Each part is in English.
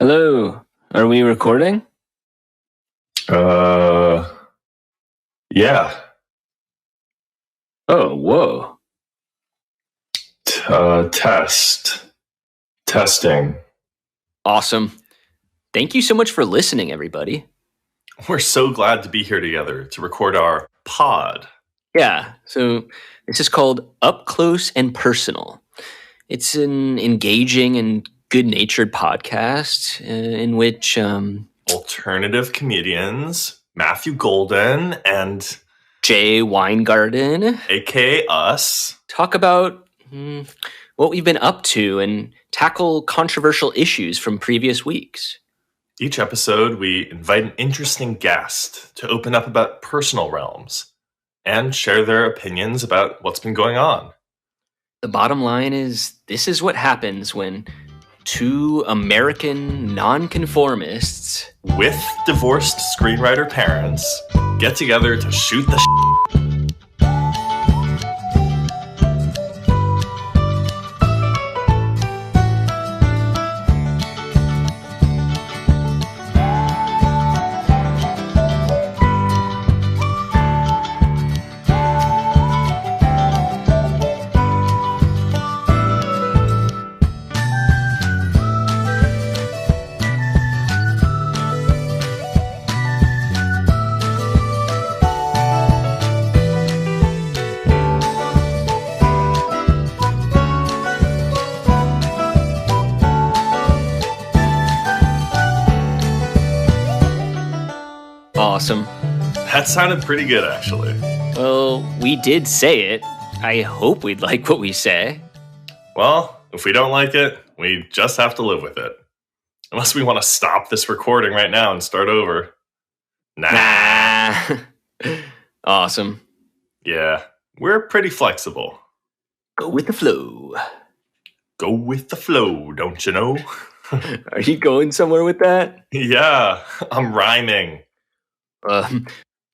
Hello, are we recording? Yeah. Oh, whoa. Testing. Awesome. Thank you so much for listening, everybody. We're so glad to be here together to record our pod. Yeah, so this is called Up Close and Personal. It's an engaging and good-natured podcast in which Alternative comedians, Matthew Goldin and Jay Weingarten, aka us, talk about what we've been up to and tackle controversial issues from previous weeks. Each episode, we invite an interesting guest to open up about personal realms and share their opinions about what's been going on. The bottom line is, this is what happens when two American nonconformists with divorced screenwriter parents get together to shoot the Awesome. That sounded pretty good, actually. Well, we did say it. I hope we'd like what we say. Well, if we don't like it, we just have to live with it. Unless we want to stop this recording right now and start over. Nah. Awesome. Yeah, we're pretty flexible. Go with the flow. Go with the flow, don't you know? Are you going somewhere with that? Yeah, I'm rhyming.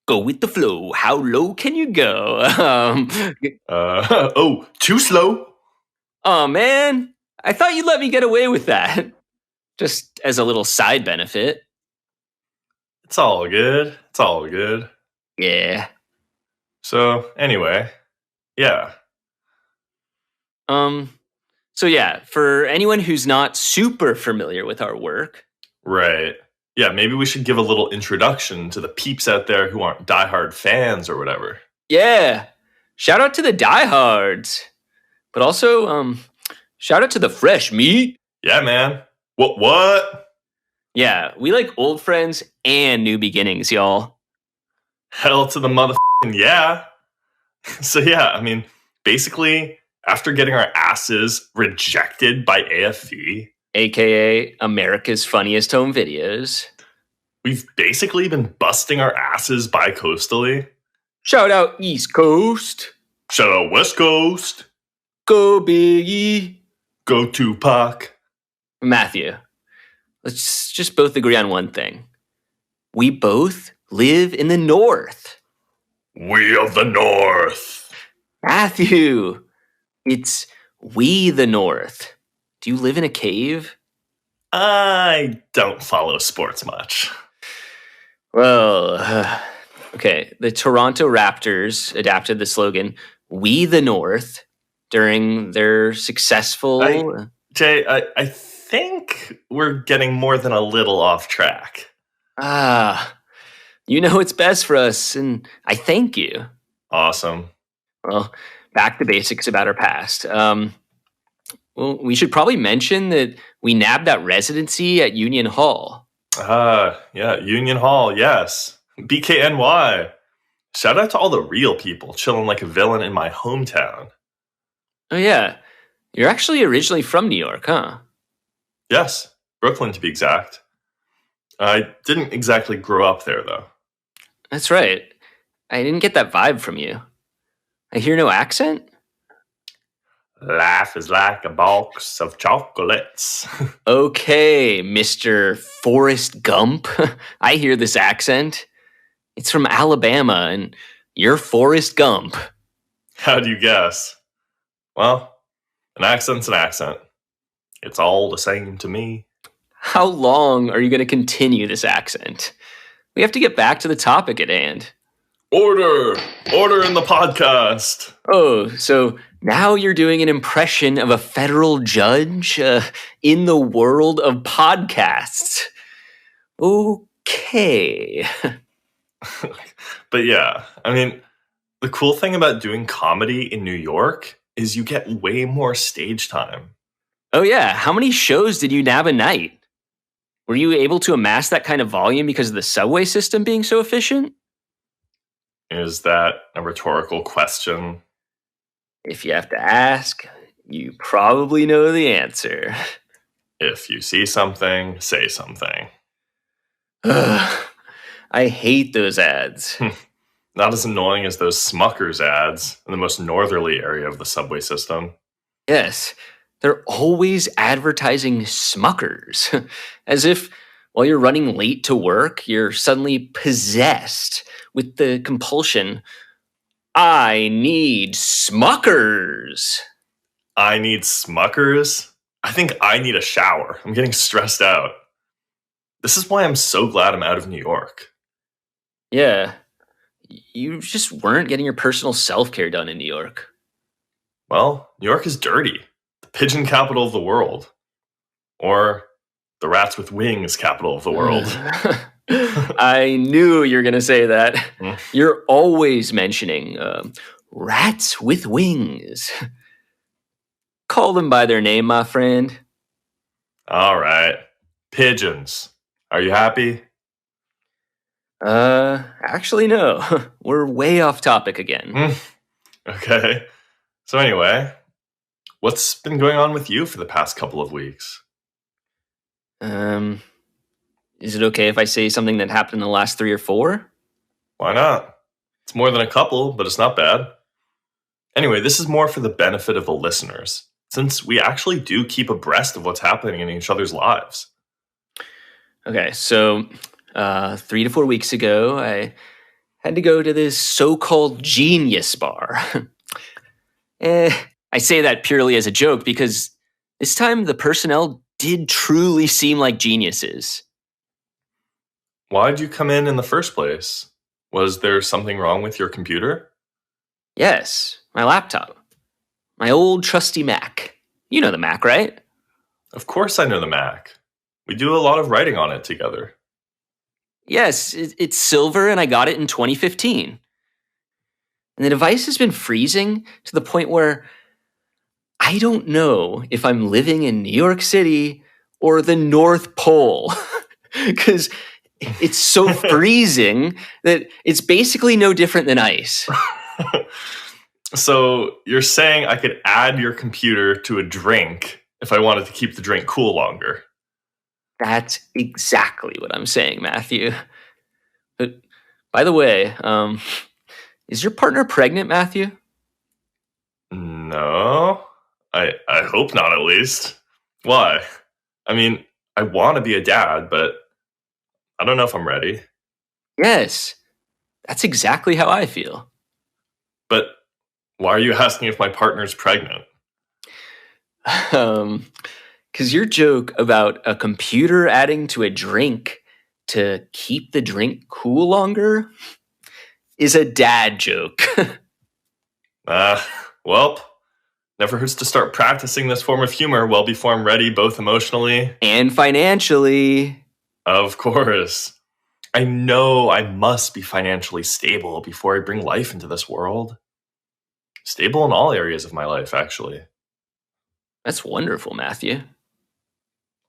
Go with the flow. How low can you go? Too slow? Oh, man. I thought you'd let me get away with that. Just as a little side benefit. It's all good. It's all good. Yeah. So, anyway, yeah. So yeah, for anyone who's not super familiar with our work. Right. Yeah, maybe we should give a little introduction to the peeps out there who aren't diehard fans or whatever. Yeah. Shout out to the diehards. But also, shout out to the fresh meat. Yeah, man. What? Yeah, we like old friends and new beginnings, y'all. Hell to the motherfucking yeah. So yeah, I mean, basically, after getting our asses rejected by AFV, AKA America's Funniest Home Videos, we've basically been busting our asses bi-coastally. Shout out East Coast. Shout out West Coast. Go Biggie. Go Tupac. Matthew, let's just both agree on one thing. We both live in the North. We of the North. Matthew, it's we the North. Do you live in a cave? I don't follow sports much. Well, okay. The Toronto Raptors adapted the slogan, We the North, during their successful... Jay, I think we're getting more than a little off track. You know what's best for us, and I thank you. Awesome. Well, back to basics about our past. Well, we should probably mention that we nabbed that residency at Union Hall. Yeah, Union Hall, yes. BKNY. Shout out to all the real people chilling like a villain in my hometown. Oh, yeah. You're actually originally from New York, huh? Yes, Brooklyn to be exact. I didn't exactly grow up there, though. That's right. I didn't get that vibe from you. I hear no accent? Life is like a box of chocolates. Okay, Mr. Forrest Gump. I hear this accent. It's from Alabama, and you're Forrest Gump. How'd you guess? Well, an accent's an accent. It's all the same to me. How long are you going to continue this accent? We have to get back to the topic at hand. Order! Order in the podcast! Oh, so now you're doing an impression of a federal judge in the world of podcasts. Okay. But yeah, I mean, the cool thing about doing comedy in New York is you get way more stage time. Oh yeah, how many shows did you nab a night? Were you able to amass that kind of volume because of the subway system being so efficient? Is that a rhetorical question? If you have to ask, you probably know the answer. If you see something, say something. Ugh, I hate those ads. Not as annoying as those Smuckers ads in the most northerly area of the subway system. Yes, they're always advertising Smuckers. As if while you're running late to work, you're suddenly possessed with the compulsion, I need Smuckers. I need Smuckers? I think I need a shower. I'm getting stressed out. This is why I'm so glad I'm out of New York. Yeah, you just weren't getting your personal self-care done in New York. Well, New York is dirty. The pigeon capital of the world. Or the rats with wings capital of the world. I knew you were going to say that. Mm. You're always mentioning rats with wings. Call them by their name, my friend. All right. Pigeons. Are you happy? Actually, no. We're way off topic again. Okay. So anyway, what's been going on with you for the past couple of weeks? Is it okay if I say something that happened in the last 3 or 4? Why not? It's more than a couple, but it's not bad. Anyway, this is more for the benefit of the listeners, since we actually do keep abreast of what's happening in each other's lives. Okay, so 3 to 4 weeks ago, I had to go to this so-called genius bar. I say that purely as a joke because this time the personnel did truly seem like geniuses. Why'd you come in the first place? Was there something wrong with your computer? Yes, my laptop. My old trusty Mac. You know the Mac, right? Of course I know the Mac. We do a lot of writing on it together. Yes, it's silver and I got it in 2015. And the device has been freezing to the point where I don't know if I'm living in New York City or the North Pole. Because it's so freezing that it's basically no different than ice. So you're saying I could add your computer to a drink if I wanted to keep the drink cool longer? That's exactly what I'm saying, Matthew. But by the way, is your partner pregnant, Matthew? No. I hope not, at least. Why? I mean, I want to be a dad, but I don't know if I'm ready. Yes, that's exactly how I feel. But why are you asking if my partner's pregnant? Because your joke about a computer adding to a drink to keep the drink cool longer is a dad joke. Well, never hurts to start practicing this form of humor well before I'm ready, both emotionally and financially. Of course. I know I must be financially stable before I bring life into this world. Stable in all areas of my life, actually. That's wonderful, Matthew.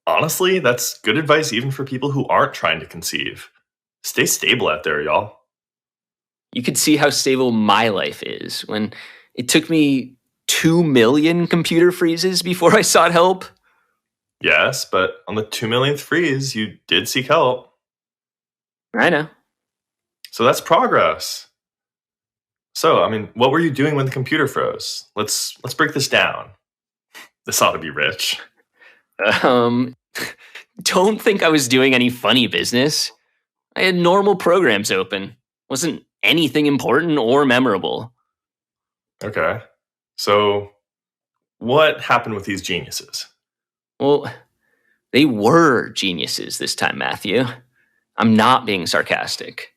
Honestly, that's good advice even for people who aren't trying to conceive. Stay stable out there, y'all. You could see how stable my life is when it took me 2 million computer freezes before I sought help. Yes, but on the 2 millionth freeze, you did seek help. I know. So that's progress. So, I mean, what were you doing when the computer froze? Let's break this down. This ought to be rich. Don't think I was doing any funny business. I had normal programs open. Wasn't anything important or memorable. Okay. So, what happened with these geniuses? Well, They were geniuses this time, Matthew. I'm not being sarcastic.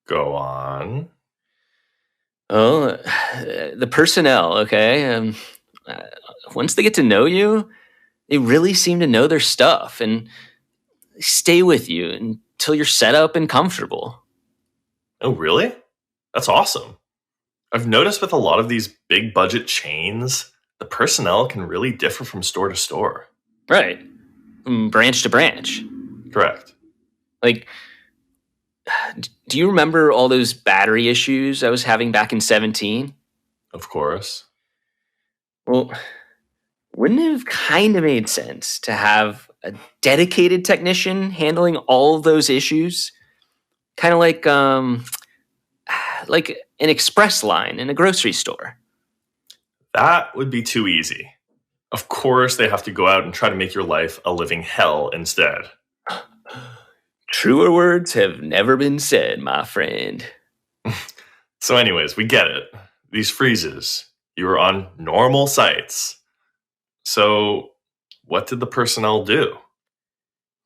Go on. Oh, the personnel, okay? Uh, Once they get to know you, they really seem to know their stuff and stay with you until you're set up and comfortable. Oh, really? That's awesome. I've noticed with a lot of these big budget chains, the personnel can really differ from store to store. Right. From branch to branch. Correct. Like, do you remember all those battery issues I was having back in 17? Of course. Well, wouldn't it have kind of made sense to have a dedicated technician handling all of those issues? Kind of like an express line in a grocery store. That would be too easy. Of course, they have to go out and try to make your life a living hell instead. Truer words have never been said, my friend. So anyways, we get it. These freezes, you were on normal sites. So what did the personnel do?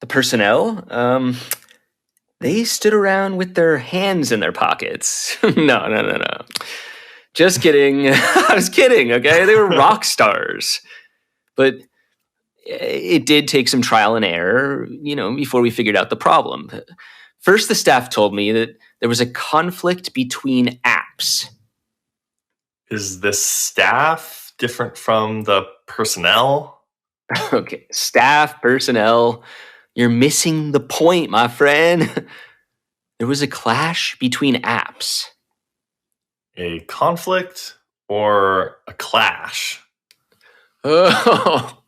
The personnel, they stood around with their hands in their pockets. No. Just kidding. I was kidding, okay? They were rock stars. But it did take some trial and error, before we figured out the problem. First, the staff told me that there was a conflict between apps. Is the staff different from the personnel? Okay, staff, personnel, you're missing the point, my friend. There was a clash between apps. A conflict or a clash? Oh,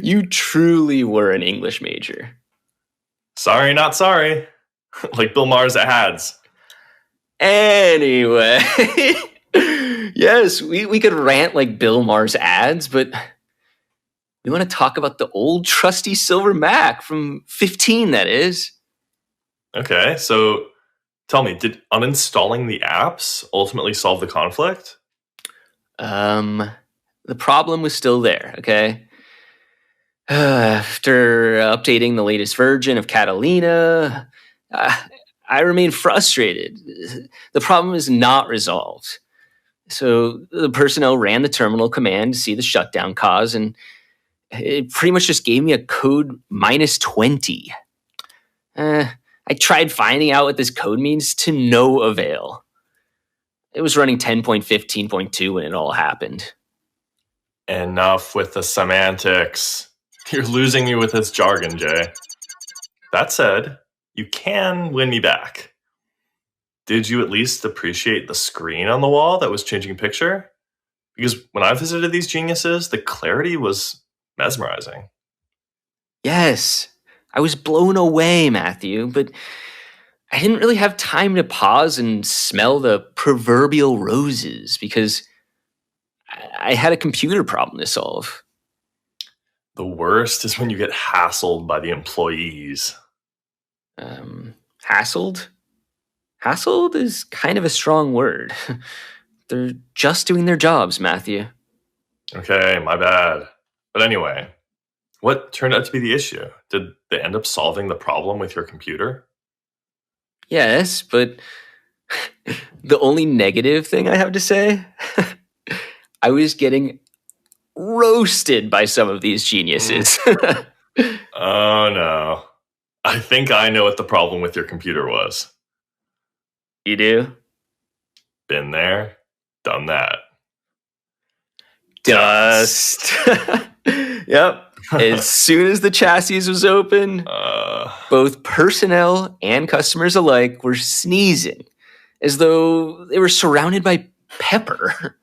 you truly were an English major. Sorry, not sorry. Like Bill Maher's ads. Anyway, yes, we could rant like Bill Maher's ads, but we want to talk about the old trusty silver Mac from 15, that is. Okay, so tell me, did uninstalling the apps ultimately solve the conflict? The problem was still there, okay? After updating the latest version of Catalina, I remain frustrated. The problem is not resolved. So the personnel ran the terminal command to see the shutdown cause, and it pretty much just gave me a code -20. I tried finding out what this code means to no avail. It was running 10.15.2 when it all happened. Enough with the semantics. You're losing me with this jargon, Jay. That said, you can win me back. Did you at least appreciate the screen on the wall that was changing picture? Because when I visited these geniuses, the clarity was mesmerizing. Yes, I was blown away, Matthew, but I didn't really have time to pause and smell the proverbial roses because I had a computer problem to solve. The worst is when you get hassled by the employees. Hassled? Hassled is kind of a strong word. They're just doing their jobs, Matthew. Okay, my bad. But anyway, what turned out to be the issue? Did they end up solving the problem with your computer? Yes, but the only negative thing I have to say, I was getting roasted by some of these geniuses. Oh no. I think I know what the problem with your computer was. You do? Been there, done that. Dust. Yep. As soon as the chassis was open, both personnel and customers alike were sneezing, as though they were surrounded by pepper.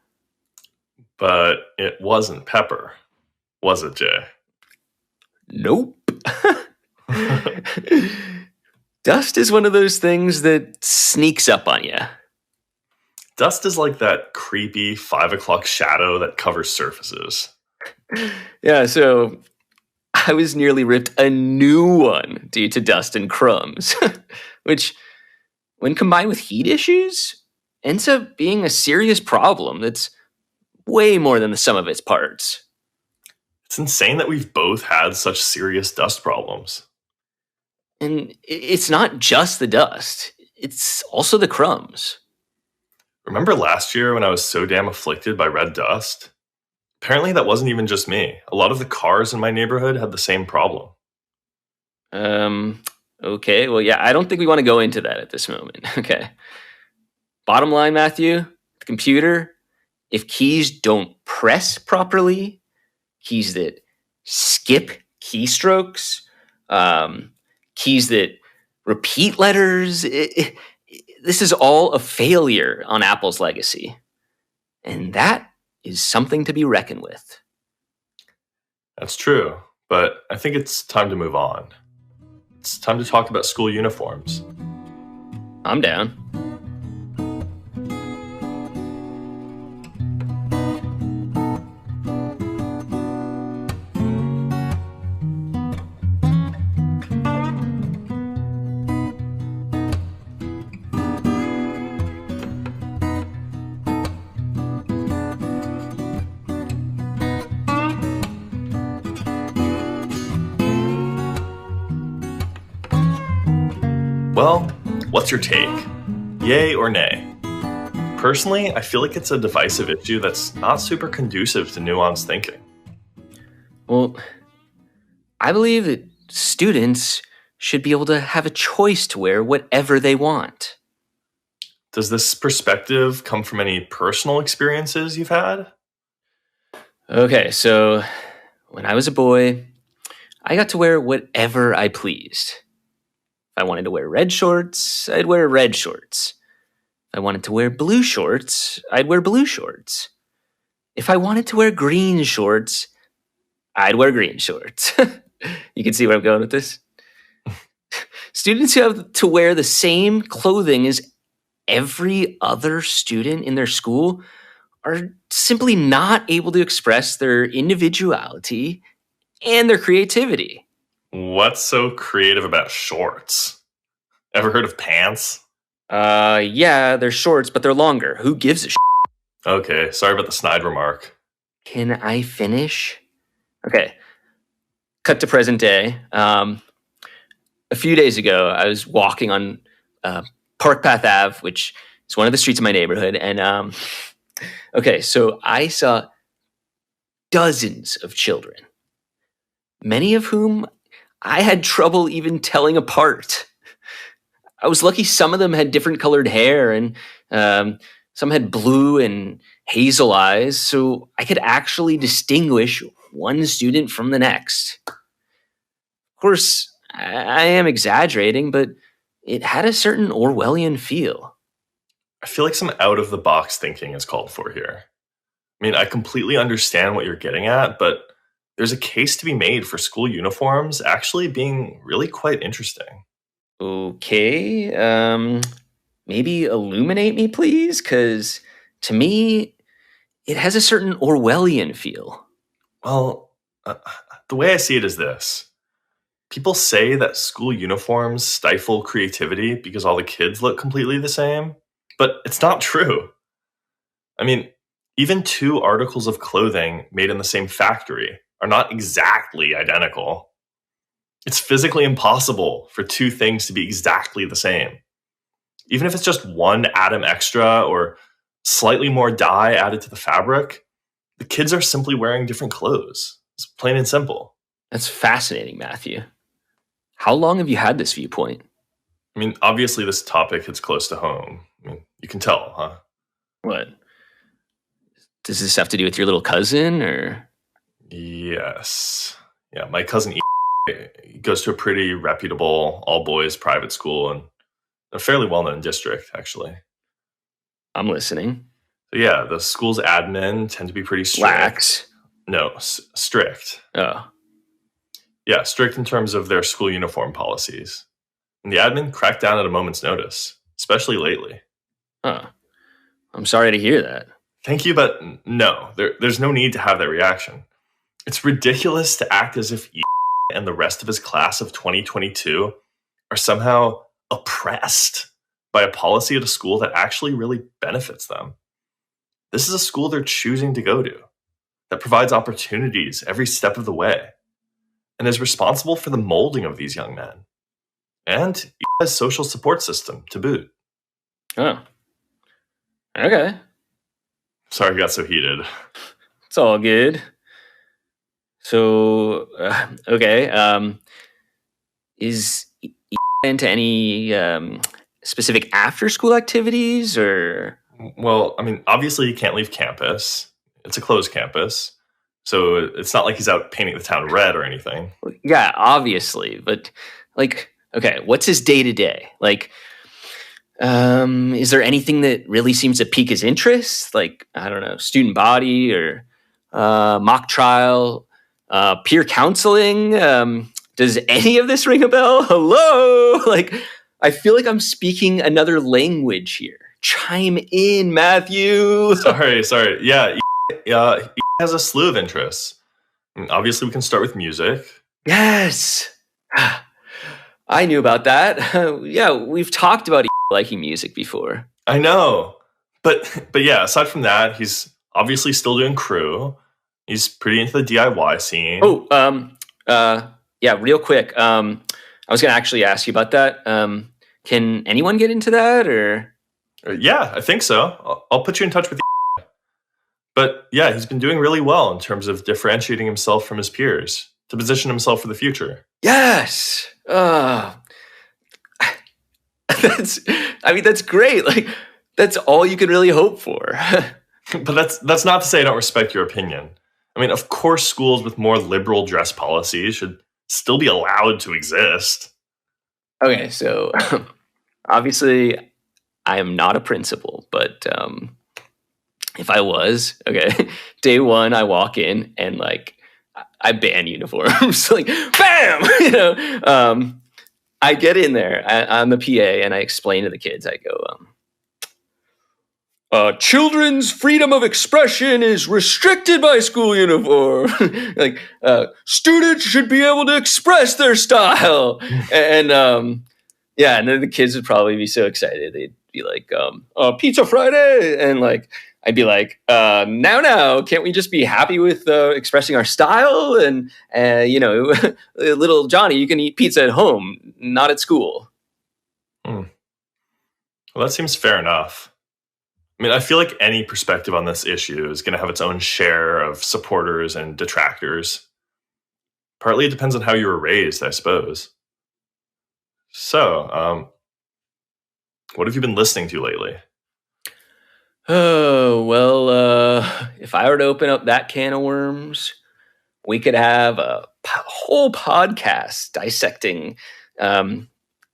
But it wasn't pepper, was it, Jay? Nope. Dust is one of those things that sneaks up on you. Dust is like that creepy 5 o'clock shadow that covers surfaces. Yeah, so I was nearly ripped a new one due to dust and crumbs, which, when combined with heat issues, ends up being a serious problem that's way more than the sum of its parts. It's insane that we've both had such serious dust problems. And it's not just the dust, it's also the crumbs. Remember last year when I was so damn afflicted by red dust? Apparently that wasn't even just me. A lot of the cars in my neighborhood had the same problem. Okay, well, yeah, I don't think we want to go into that at this moment. Okay. Bottom line, Matthew, the computer, if keys don't press properly, keys that skip keystrokes, keys that repeat letters, this is all a failure on Apple's legacy. And that is something to be reckoned with. That's true, but I think it's time to move on. It's time to talk about school uniforms. I'm down. Well, what's your take? Yay or nay? Personally, I feel like it's a divisive issue that's not super conducive to nuanced thinking. Well, I believe that students should be able to have a choice to wear whatever they want. Does this perspective come from any personal experiences you've had? Okay, so when I was a boy, I got to wear whatever I pleased. If I wanted to wear red shorts, I'd wear red shorts. If I wanted to wear blue shorts, I'd wear blue shorts. If I wanted to wear green shorts, I'd wear green shorts. You can see where I'm going with this. Students who have to wear the same clothing as every other student in their school are simply not able to express their individuality and their creativity. What's so creative about shorts? Ever heard of pants? Yeah, they're shorts, but they're longer. Who gives a shit? Okay, sorry about the snide remark. Can I finish? Okay. Cut to present day. A few days ago, I was walking on Park Path Ave, which is one of the streets in my neighborhood. And okay, so I saw dozens of children, many of whom I had trouble even telling apart. I was lucky some of them had different colored hair and some had blue and hazel eyes, so I could actually distinguish one student from the next. Of course, I am exaggerating, but it had a certain Orwellian feel. I feel like some out-of-the-box thinking is called for here. I mean, I completely understand what you're getting at, but there's a case to be made for school uniforms actually being really quite interesting. Okay, maybe illuminate me, please? Because to me, it has a certain Orwellian feel. Well, the way I see it is this. People say that school uniforms stifle creativity because all the kids look completely the same, but it's not true. I mean, even two articles of clothing made in the same factory are not exactly identical. It's physically impossible for two things to be exactly the same. Even if it's just one atom extra or slightly more dye added to the fabric, the kids are simply wearing different clothes. It's plain and simple. That's fascinating, Matthew. How long have you had this viewpoint? I mean, obviously this topic hits close to home. I mean, you can tell, huh? What? Does this have to do with your little cousin, or? Yes. Yeah, my cousin he goes to a pretty reputable all-boys private school in a fairly well-known district, actually. I'm listening. So yeah, the school's admin tend to be pretty strict. Lax. No, strict. Oh. Yeah, strict in terms of their school uniform policies. And the admin cracked down at a moment's notice, especially lately. Huh. I'm sorry to hear that. Thank you, but no, there's no need to have that reaction. It's ridiculous to act as if and the rest of his class of 2022 are somehow oppressed by a policy at a school that actually really benefits them. This is a school they're choosing to go to. that provides opportunities every step of the way, and is responsible for the molding of these young men. And he has a social support system to boot. Oh. Okay. Sorry I got so heated. It's all good. So, okay. Is he into any specific after-school activities, or? Well, I mean, obviously he can't leave campus. It's a closed campus. So it's not like he's out painting the town red or anything. Yeah, obviously. But, like, okay, what's his day-to-day? Like, is there anything that really seems to pique his interest? Like, I don't know, student body or mock trial, peer counseling? Does any of this ring a bell? Hello? Like, I feel like I'm speaking another language here. Chime in, Matthew. Sorry. Yeah, he has a slew of interests. I mean, obviously, we can start with music. Yes. I knew about that. Yeah, we've talked about liking music before. I know. But yeah, aside from that, he's obviously still doing crew. He's pretty into the DIY scene. Yeah, real quick. I was going to actually ask you about that. Can anyone get into that, or? Yeah, I think so. I'll put you in touch with you. But yeah, he's been doing really well in terms of differentiating himself from his peers to position himself for the future. Yes. That's great. Like, that's all you can really hope for. But that's not to say I don't respect your opinion. I mean, of course, schools with more liberal dress policies should still be allowed to exist. Okay, so obviously I am not a principal, but if I was, okay, day one I walk in and like I ban uniforms, like bam, I get in there, I'm the PA, and I explain to the kids, I go, children's freedom of expression is restricted by school uniform. Like, students should be able to express their style. And yeah, and then the kids would probably be so excited. They'd be like, Pizza Friday. And like, I'd be like, now, can't we just be happy with expressing our style? And, little Johnny, you can eat pizza at home, not at school. Well, that seems fair enough. I mean, I feel like any perspective on this issue is going to have its own share of supporters and detractors. Partly it depends on how you were raised, I suppose. So, what have you been listening to lately? Oh, well, if I were to open up that can of worms, we could have a whole podcast dissecting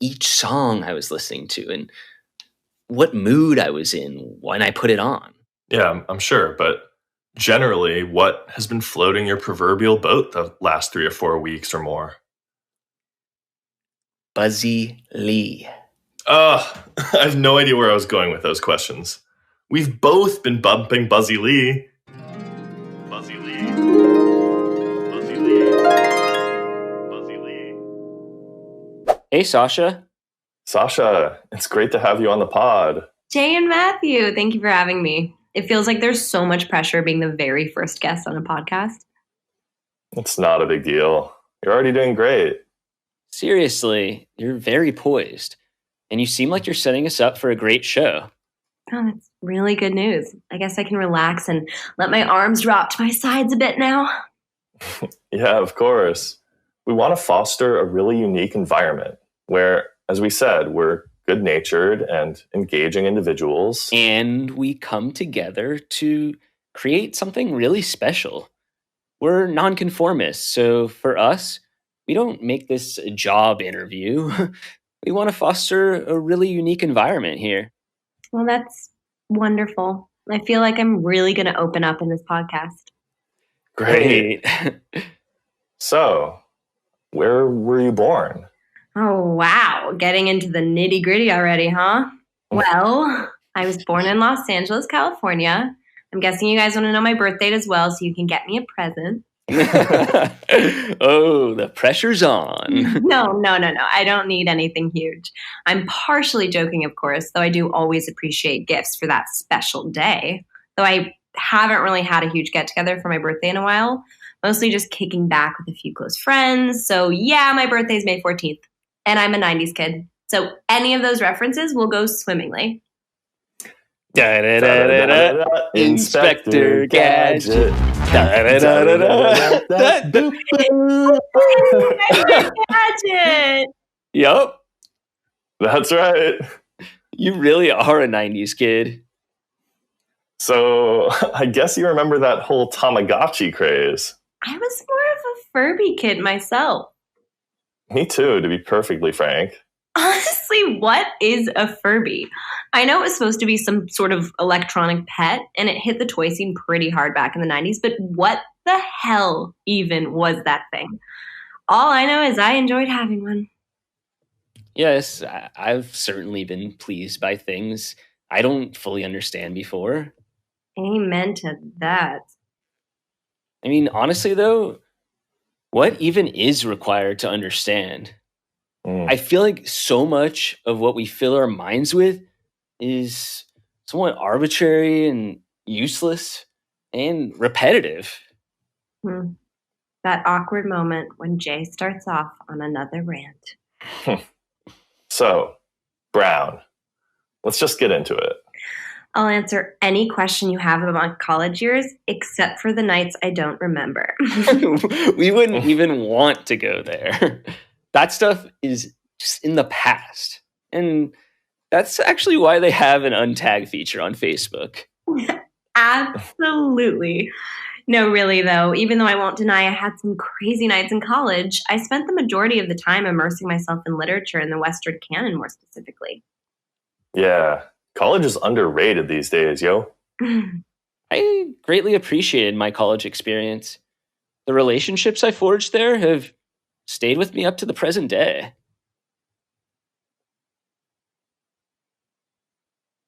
each song I was listening to and what mood I was in when I put it on. Yeah, I'm sure. But generally, what has been floating your proverbial boat the last 3 or 4 weeks or more? Buzzy Lee. I have no idea where I was going with those questions. We've both been bumping Buzzy Lee. Buzzy Lee. Buzzy Lee. Buzzy Lee. Hey, Sasha. Sasha, it's great to have you on the pod. Jay and Matthew, thank you for having me. It feels like there's so much pressure being the very first guest on a podcast. It's not a big deal. You're already doing great. Seriously, you're very poised. And you seem like you're setting us up for a great show. Oh, that's really good news. I guess I can relax and let my arms drop to my sides a bit now. Yeah, of course. We want to foster a really unique environment where, as we said, we're good-natured and engaging individuals. And we come together to create something really special. We're nonconformists, so for us, we don't make this a job interview. We want to foster a really unique environment here. Well, that's wonderful. I feel like I'm really going to open up in this podcast. Great. So, where were you born? Oh, wow. Getting into the nitty gritty already, huh? Well, I was born in Los Angeles, California. I'm guessing you guys want to know my birth date as well, so you can get me a present. Oh, the pressure's on. No. I don't need anything huge. I'm partially joking, of course, though I do always appreciate gifts for that special day. Though I haven't really had a huge get-together for my birthday in a while. Mostly just kicking back with a few close friends. So yeah, my birthday's May 14th, and I'm a 90s kid. So any of those references will go swimmingly. Inspector Gadget. Gadget. Yup. That's right. You really are a 90s kid. So I guess you remember that whole Tamagotchi craze. I was more of a Furby kid myself. Me too, to be perfectly frank. Honestly, what is a Furby? I know it was supposed to be some sort of electronic pet, and it hit the toy scene pretty hard back in the 90s, but what the hell even was that thing? All I know is I enjoyed having one. Yes, I've certainly been pleased by things I don't fully understand before. Amen to that. I mean, honestly, though, what even is required to understand? I feel like so much of what we fill our minds with is somewhat arbitrary and useless and repetitive. That awkward moment when Jay starts off on another rant. So, Brown, let's just get into it. I'll answer any question you have about my college years, except for the nights I don't remember. We wouldn't even want to go there. That stuff is just in the past. And that's actually why they have an untag feature on Facebook. Absolutely. No, really, though, even though I won't deny I had some crazy nights in college, I spent the majority of the time immersing myself in literature and the Western canon more specifically. Yeah, college is underrated these days, yo. I greatly appreciated my college experience. The relationships I forged there have stayed with me up to the present day.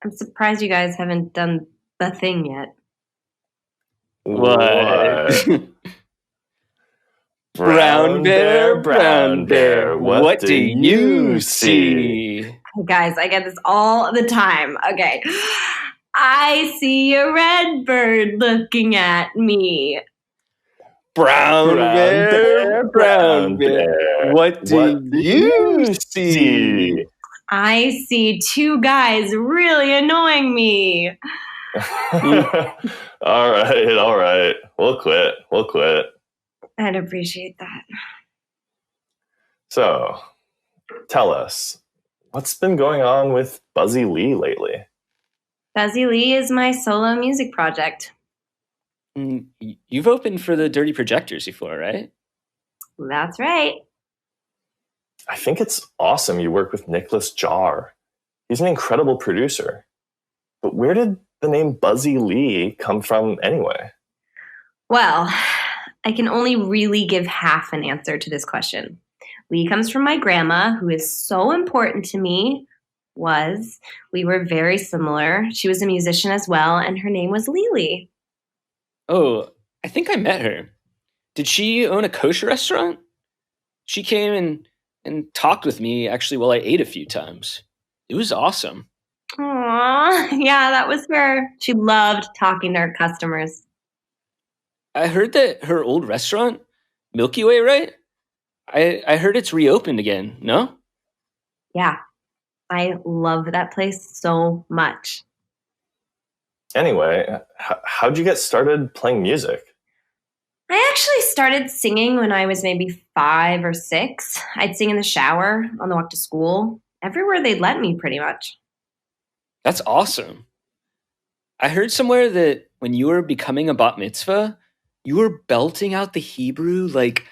I'm surprised you guys haven't done the thing yet. What? Brown bear, what do you see? Guys, I get this all the time. Okay. I see a red bird looking at me. Brown bear, what do you see? I see two guys really annoying me. All right. We'll quit. I'd appreciate that. So, tell us, what's been going on with Buzzy Lee lately? Buzzy Lee is my solo music project. You've opened for the Dirty Projectors before, right? That's right. I think it's awesome you work with Nicholas Jar. He's an incredible producer. But where did the name Buzzy Lee come from anyway? Well, I can only really give half an answer to this question. Lee comes from my grandma, who is so important to me. We were very similar. She was a musician as well, and her name was Lily. Oh, I think I met her. Did she own a kosher restaurant? She came and talked with me actually while I ate a few times. It was awesome. Aww, yeah, that was her. She loved talking to her customers. I heard that her old restaurant, Milky Way, right? I heard it's reopened again, no? Yeah, I love that place so much. Anyway, how'd you get started playing music? I actually started singing when I was maybe 5 or 6. I'd sing in the shower, on the walk to school, everywhere they'd let me pretty much. That's awesome. I heard somewhere that when you were becoming a bat mitzvah, you were belting out the Hebrew like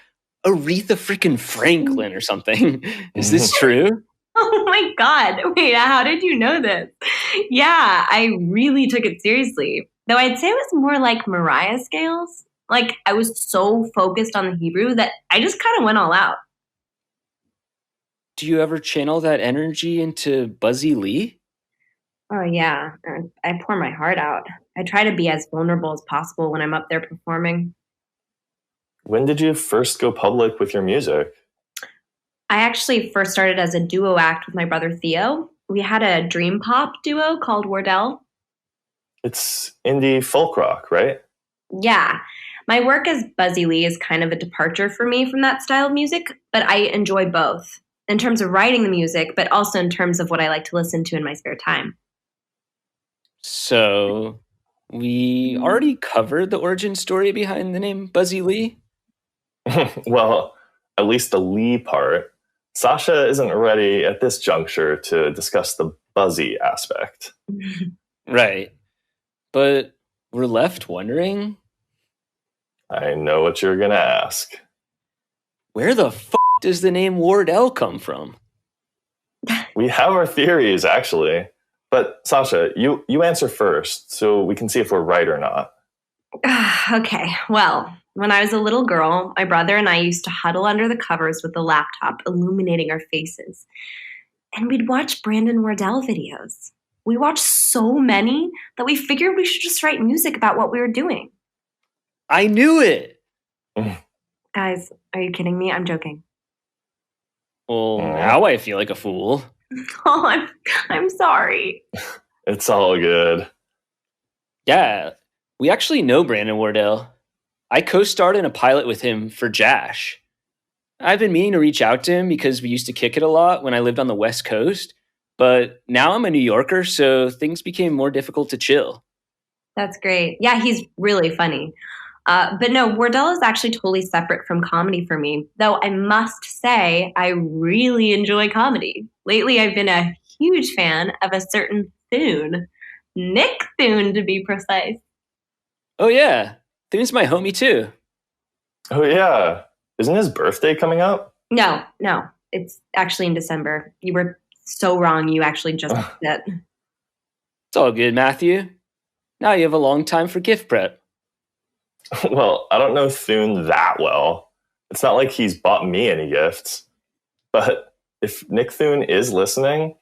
Aretha freaking Franklin or something. Is this true? Oh my God. Wait, how did you know this? Yeah, I really took it seriously. Though I'd say it was more like Mariah scales. Like, I was so focused on the Hebrew that I just kind of went all out. Do you ever channel that energy into Buzzy Lee? Oh, yeah. I pour my heart out. I try to be as vulnerable as possible when I'm up there performing. When did you first go public with your music? I actually first started as a duo act with my brother Theo. We had a dream pop duo called Wardell. It's indie folk rock, right? Yeah. My work as Buzzy Lee is kind of a departure for me from that style of music, but I enjoy both in terms of writing the music, but also in terms of what I like to listen to in my spare time. So, we already covered the origin story behind the name Buzzy Lee. Well, at least the Lee part. Sasha isn't ready at this juncture to discuss the Buzzy aspect. Right. But we're left wondering, I know what you're going to ask. where the does the name Wardell come from? We have our theories, actually. But Sasha, you answer first so we can see if we're right or not. Okay, well, when I was a little girl, my brother and I used to huddle under the covers with the laptop illuminating our faces. And we'd watch Brandon Wardell videos. We watched so many that we figured we should just write music about what we were doing. I knew it! Guys, are you kidding me? I'm joking. Well, now I feel like a fool. Oh, I'm sorry. It's all good. Yeah, we actually know Brandon Wardell. I co-starred in a pilot with him for Jash. I've been meaning to reach out to him because we used to kick it a lot when I lived on the West Coast, but now I'm a New Yorker, so things became more difficult to chill. That's great. Yeah, he's really funny. But no, Wardell is actually totally separate from comedy for me, though I must say I really enjoy comedy. Lately, I've been a huge fan of a certain Thune. Nick Thune, to be precise. Oh yeah, Thune's my homie too. Oh, yeah. Isn't his birthday coming up? No, it's actually in December. You were so wrong. You actually just said that. It's all good, Matthew. Now you have a long time for gift prep. Well, I don't know Thune that well. It's not like he's bought me any gifts. But if Nick Thune is listening,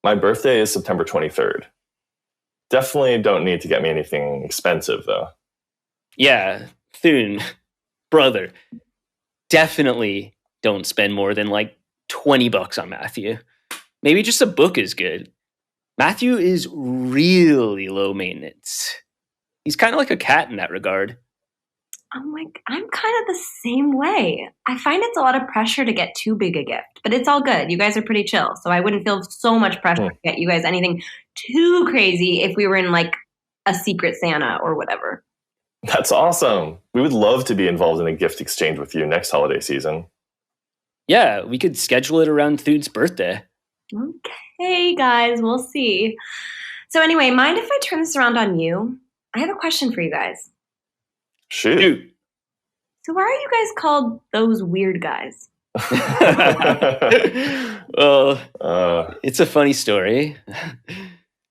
my birthday is September 23rd. Definitely don't need to get me anything expensive, though. Yeah, Thune, brother, definitely don't spend more than like $20 on Matthew. Maybe just a book is good. Matthew is really low maintenance. He's kind of like a cat in that regard. I'm kind of the same way. I find it's a lot of pressure to get too big a gift, but it's all good. You guys are pretty chill, so I wouldn't feel so much pressure to get you guys anything too crazy if we were in like a secret Santa or whatever. That's awesome. We would love to be involved in a gift exchange with you next holiday season. Yeah, we could schedule it around Thune's birthday. Okay, guys, we'll see. So anyway, mind if I turn this around on you? I have a question for you guys. Shoot. So why are you guys called those weird guys? Well, it's a funny story.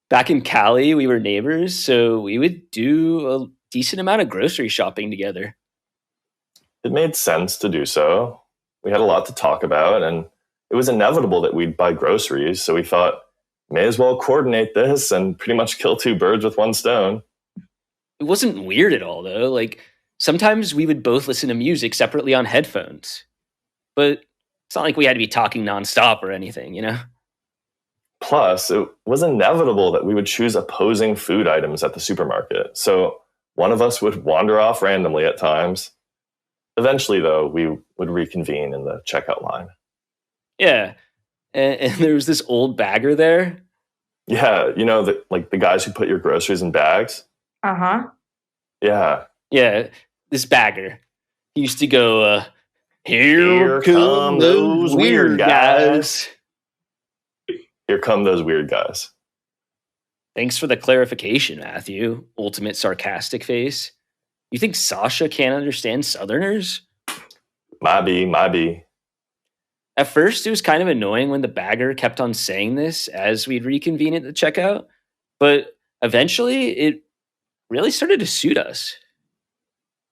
Back in Cali, we were neighbors, so we would do a decent amount of grocery shopping together. It made sense to do so. We had a lot to talk about, and it was inevitable that we'd buy groceries, so we thought, may as well coordinate this and pretty much kill two birds with one stone. It wasn't weird at all, though. Like, sometimes we would both listen to music separately on headphones. But it's not like we had to be talking nonstop or anything, you know? Plus, it was inevitable that we would choose opposing food items at the supermarket, so one of us would wander off randomly at times. Eventually, though, we would reconvene in the checkout line. Yeah. And there was this old bagger there. Yeah, you know, the guys who put your groceries in bags? Uh-huh. Yeah. Yeah, this bagger. He used to go, here come those weird guys. Here come those weird guys. Thanks for the clarification, Matthew. Ultimate sarcastic face. You think Sasha can't understand Southerners? Might be. At first, it was kind of annoying when the bagger kept on saying this as we'd reconvene at the checkout, but eventually it really started to suit us.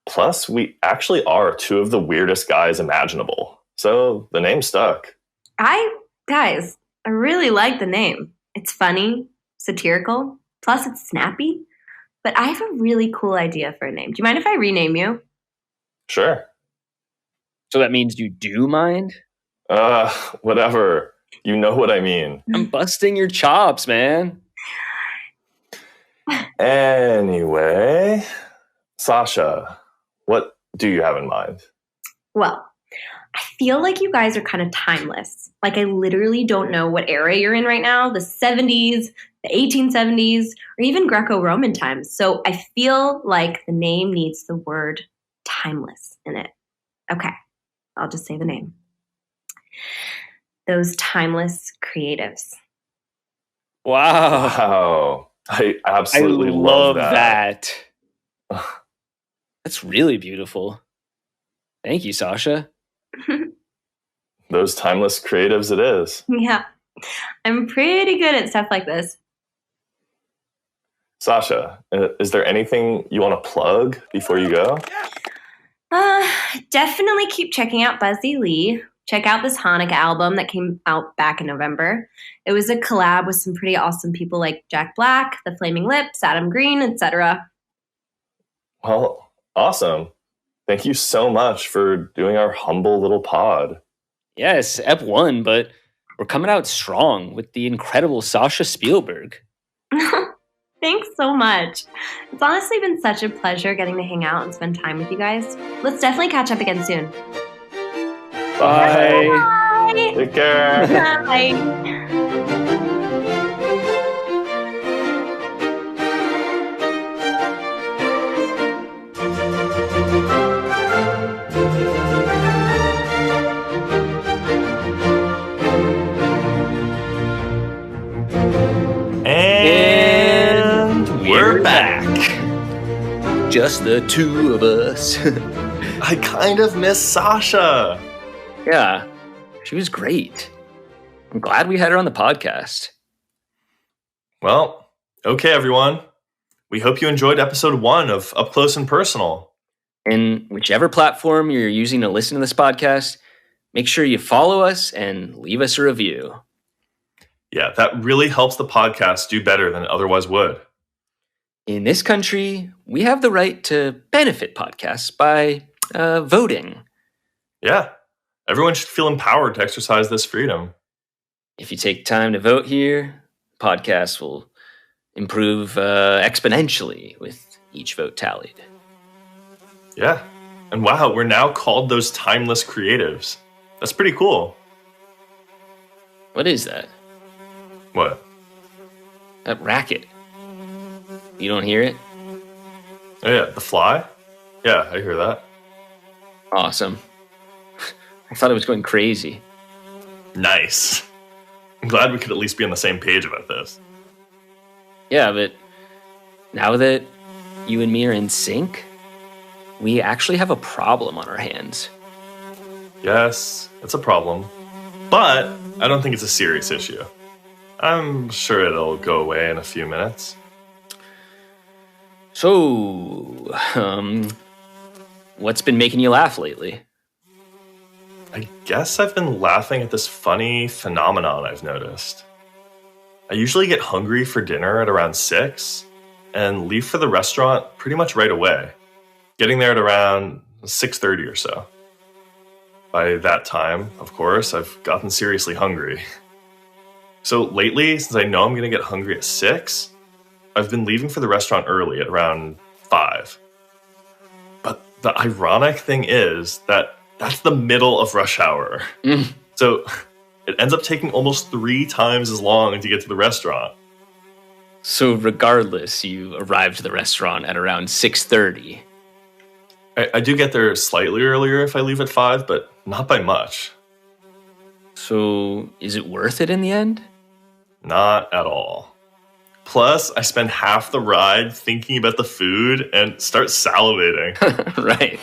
Plus, we actually are two of the weirdest guys imaginable, so the name stuck. Guys, I really like the name. It's funny, satirical, plus it's snappy. But I have a really cool idea for a name. Do you mind if I rename you? Sure. So that means you do mind? Whatever. You know what I mean. I'm busting your chops, man. Anyway, Sasha, what do you have in mind? Well, I feel like you guys are kind of timeless. Like, I literally don't know what era you're in right now, the 70s, the 1870s, or even Greco-Roman times. So I feel like the name needs the word timeless in it. Okay, I'll just say the name. Those timeless creatives. Wow. Wow. I I absolutely love that. That's really beautiful. Thank you, Sasha. Those timeless creatives it is. Yeah, I'm pretty good at stuff like this. Sasha, is there anything you want to plug before you go? Definitely keep checking out Buzzy Lee. Check out this Hanukkah album that came out back in November. It was a collab with some pretty awesome people like Jack Black, The Flaming Lips, Adam Green, etc. Well, awesome. Thank you so much for doing our humble little pod. Yes, Ep 1, but we're coming out strong with the incredible Sasha Spielberg. Thanks so much. It's honestly been such a pleasure getting to hang out and spend time with you guys. Let's definitely catch up again soon. Bye. Bye. Take care. Bye. And we're back. Just the two of us. I kind of miss Sasha. Yeah, she was great. I'm glad we had her on the podcast. Well, okay, everyone. We hope you enjoyed episode 1 of Up Close and Personal. And whichever platform you're using to listen to this podcast, make sure you follow us and leave us a review. Yeah, that really helps the podcast do better than it otherwise would. In this country, we have the right to benefit podcasts by voting. Yeah, everyone should feel empowered to exercise this freedom. If you take time to vote here, podcasts will improve exponentially with each vote tallied. Yeah, and wow, we're now called those timeless creatives. That's pretty cool. What is that? What? That racket. You don't hear it? Oh yeah, the fly? Yeah, I hear that. Awesome. I thought it was going crazy. Nice. I'm glad we could at least be on the same page about this. Yeah, but now that you and me are in sync, we actually have a problem on our hands. Yes, it's a problem. But I don't think it's a serious issue. I'm sure it'll go away in a few minutes. So, what's been making you laugh lately? I guess I've been laughing at this funny phenomenon I've noticed. I usually get hungry for dinner at around 6 and leave for the restaurant pretty much right away, getting there at around 6:30 or so. By that time, of course, I've gotten seriously hungry. So lately, since I know I'm going to get hungry at 6, I've been leaving for the restaurant early at around 5. But the ironic thing is that that's the middle of rush hour. So it ends up taking almost 3 times as long to get to the restaurant. So regardless, you arrived to the restaurant at around 6:30. I do get there slightly earlier if I leave at 5, but not by much. So is it worth it in the end? Not at all. Plus, I spend half the ride thinking about the food and start salivating. Right.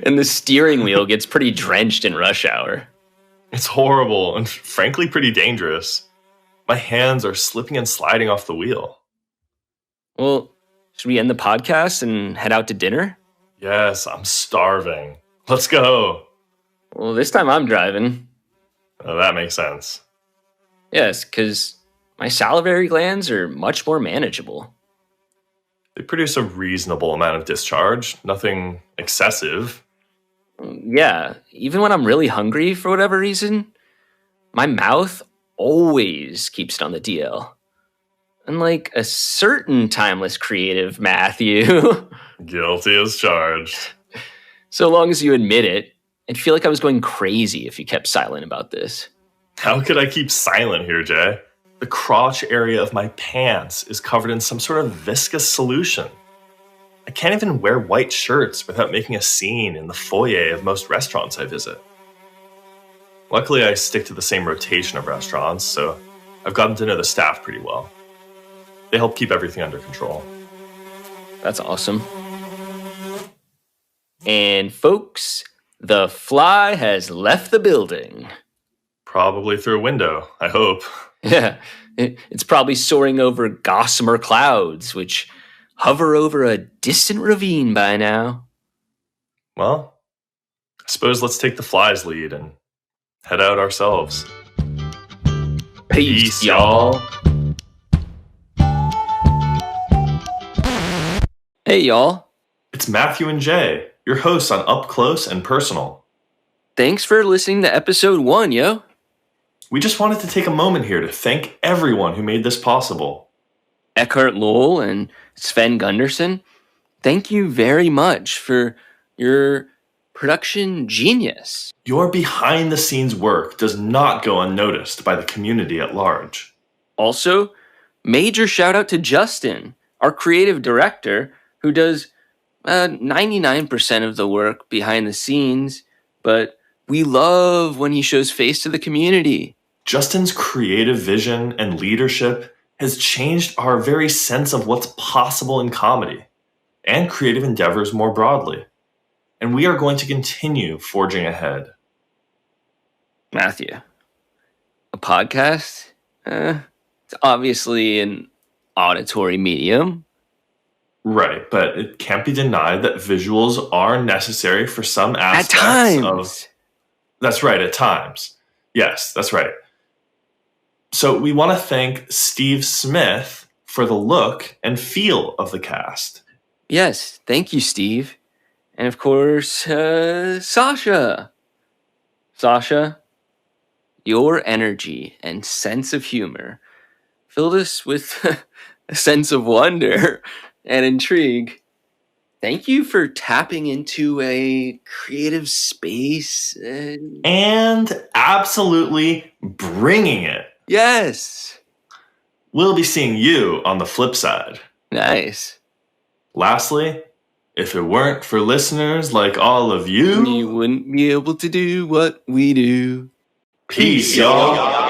And the steering wheel gets pretty drenched in rush hour. It's horrible and frankly pretty dangerous. My hands are slipping and sliding off the wheel. Well, should we end the podcast and head out to dinner? Yes, I'm starving. Let's go. Well, this time I'm driving. Oh, that makes sense. Yes, because my salivary glands are much more manageable. They produce a reasonable amount of discharge, nothing excessive. Yeah, even when I'm really hungry for whatever reason, my mouth always keeps it on the DL. Unlike a certain timeless creative, Matthew. Guilty as charged. So long as you admit it, I'd feel like I was going crazy if you kept silent about this. How could I keep silent here, Jay? The crotch area of my pants is covered in some sort of viscous solution. I can't even wear white shirts without making a scene in the foyer of most restaurants I visit. Luckily, I stick to the same rotation of restaurants, so I've gotten to know the staff pretty well. They help keep everything under control. That's awesome. And folks, the fly has left the building. Probably through a window, I hope. Yeah, it's probably soaring over gossamer clouds, which hover over a distant ravine by now. Well, I suppose let's take the fly's lead and head out ourselves. Peace, y'all. Hey, y'all. It's Matthew and Jay, your hosts on Up Close and Personal. Thanks for listening to episode 1, yo. We just wanted to take a moment here to thank everyone who made this possible. Eckhart Lowell and Sven Gunderson, thank you very much for your production genius. Your behind-the-scenes work does not go unnoticed by the community at large. Also, major shout out to Justin, our creative director, who does 99% of the work behind the scenes, but we love when he shows face to the community. Justin's creative vision and leadership has changed our very sense of what's possible in comedy and creative endeavors more broadly. And we are going to continue forging ahead. Matthew, a podcast? It's obviously an auditory medium. Right, but it can't be denied that visuals are necessary for some aspects At times. of... That's right, at times. Yes, that's right. So we want to thank Steve Smith for the look and feel of the cast. Yes, thank you, Steve. And of course, Sasha. Sasha, your energy and sense of humor filled us with a sense of wonder and intrigue. Thank you for tapping into a creative space. And absolutely bringing it. Yes. We'll be seeing you on the flip side. Nice. Lastly, if it weren't for listeners like all of you, we wouldn't be able to do what we do. Peace, y'all.